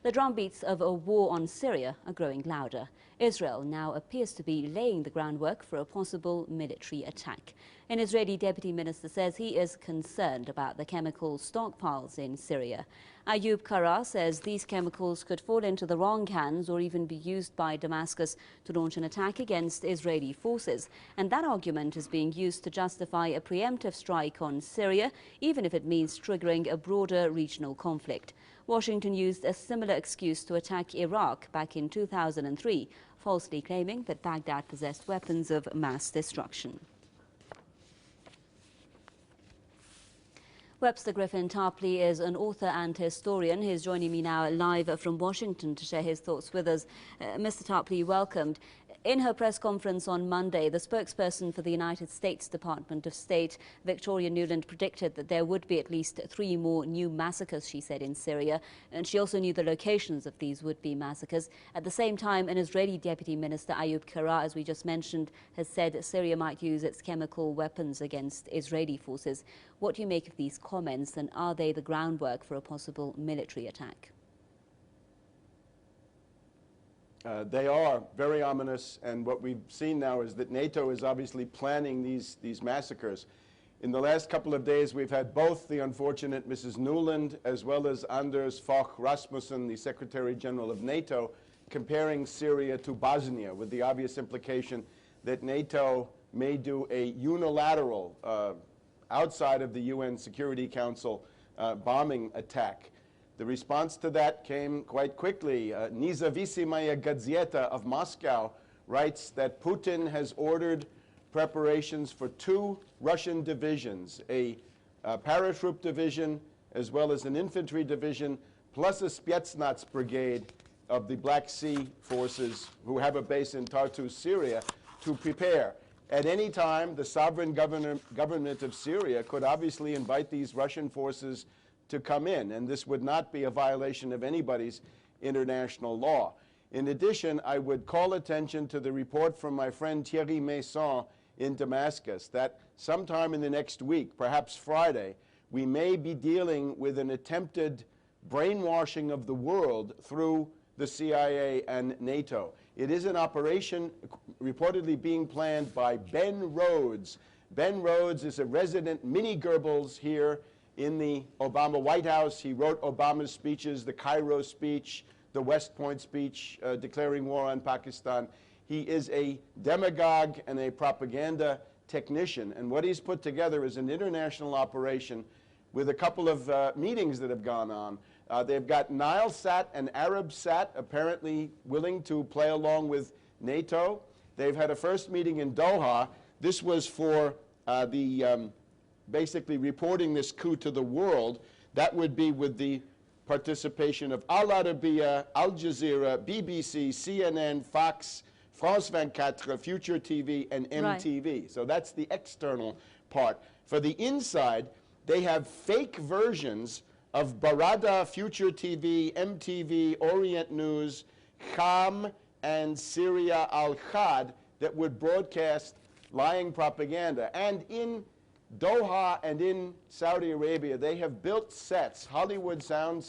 The drumbeats of a war on Syria are growing louder. Israel now appears to be laying the groundwork for a possible military attack. An Israeli deputy minister says he is concerned about the chemical stockpiles in Syria. Ayoob Kara says these chemicals could fall into the wrong hands or even be used by Damascus to launch an attack against Israeli forces. And that argument is being used to justify a preemptive strike on Syria, even if it means triggering a broader regional conflict. Washington used a similar excuse to attack Iraq back in 2003, falsely claiming that Baghdad possessed weapons of mass destruction. Webster Tarpley is an author and historian. He's joining me now live from Washington to share his thoughts with us. Mr. Tarpley, welcomed. In her press conference on Monday, the spokesperson for the United States Department of State, Victoria Nuland, predicted that there would be at least 3 more new massacres, she said, in Syria. And she also knew the locations of these would-be massacres. At the same time, an Israeli deputy minister, Ayoob Kara, as we just mentioned, has said Syria might use its chemical weapons against Israeli forces. What do you make of these comments, and are they the groundwork for a possible military attack? They are very ominous, and what we've seen now is that NATO is obviously planning these massacres. In the last couple of days, we've had both the unfortunate Mrs. Nuland as well as Anders Fogh Rasmussen, the Secretary General of NATO, comparing Syria to Bosnia, with the obvious implication that NATO may do a unilateral, outside of the UN Security Council, bombing attack. The response to that came quite quickly. Nezavisimaya Gazeta of Moscow writes that Putin has ordered preparations for 2 Russian divisions, a paratroop division as well as an infantry division, plus a Spetsnaz brigade of the Black Sea forces who have a base in Tartus, Syria, to prepare. At any time, the sovereign government of Syria could obviously invite these Russian forces to come in, and this would not be a violation of anybody's international law. In addition, I would call attention to the report from my friend Thierry Maison in Damascus that sometime in the next week, perhaps Friday, we may be dealing with an attempted brainwashing of the world through the CIA and NATO. It is an operation reportedly being planned by Ben Rhodes. Ben Rhodes is a resident mini Goebbels here in the Obama White House. He wrote Obama's speeches, the Cairo speech, the West Point speech declaring war on Pakistan. He is a demagogue and a propaganda technician, and what he's put together is an international operation with a couple of meetings that have gone on. They've got Nilesat and Arabsat apparently willing to play along with NATO. They've had a first meeting in Doha. This was for basically reporting this coup to the world. That would be with the participation of Al Arabiya, Al Jazeera, BBC, CNN, Fox, France 24, Future TV, and MTV. Right. So that's the external part. For the inside, they have fake versions of Barada, Future TV, MTV, Orient News, Kham, and Syria Al-Khad that would broadcast lying propaganda. And in Doha and in Saudi Arabia, they have built sets, Hollywood sound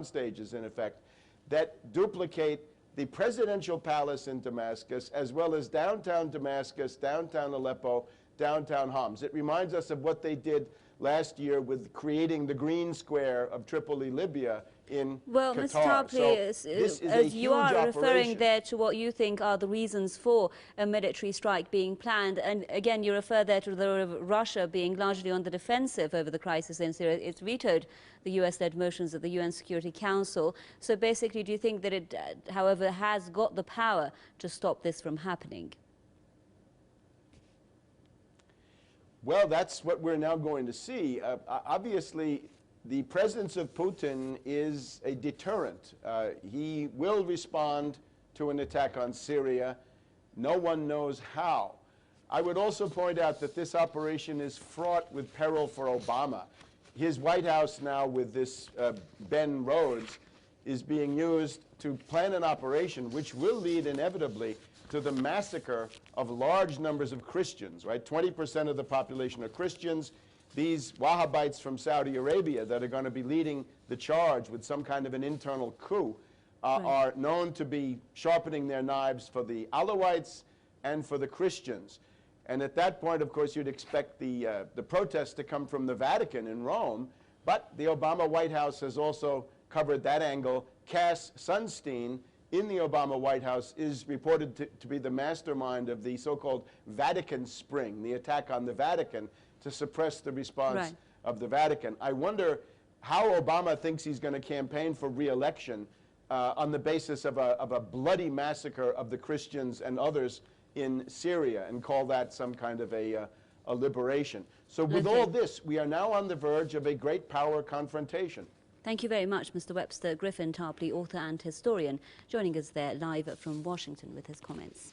stages in effect, that duplicate the presidential palace in Damascus, as well as downtown Damascus, downtown Aleppo, downtown Homs. It reminds us of what they did last year with creating the Green Square of Tripoli, Libya, in Well, Qatar. Mr. Tarpley, So as you are operation. referring there to what you think are the reasons for a military strike being planned, and again you refer there to Russia being largely on the defensive over the crisis in Syria. It's vetoed the US-led motions of the UN Security Council. So basically, do you think that it, however, has got the power to stop this from happening? Well, that's what we're now going to see. Obviously, the presence of Putin is a deterrent. He will respond to an attack on Syria. No one knows how. I would also point out that this operation is fraught with peril for Obama. His White House now, with this Ben Rhodes, is being used to plan an operation which will lead inevitably to the massacre of large numbers of Christians, right? 20% of the population are Christians. These Wahhabites from Saudi Arabia that are going to be leading the charge with some kind of an internal coup, are known to be sharpening their knives for the Alawites and for the Christians. And at that point, of course, you'd expect the protests to come from the Vatican in Rome, but the Obama White House has also covered that angle. Cass Sunstein in the Obama White House is reported to be the mastermind of the so-called Vatican Spring, the attack on the Vatican to suppress the response of the Vatican. I wonder how Obama thinks he's going to campaign for re-election on the basis of a bloody massacre of the Christians and others in Syria, and call that some kind of a liberation. So with all this, we are now on the verge of a great power confrontation. Thank you very much, Mr. Webster Tarpley, author and historian, joining us there live from Washington with his comments.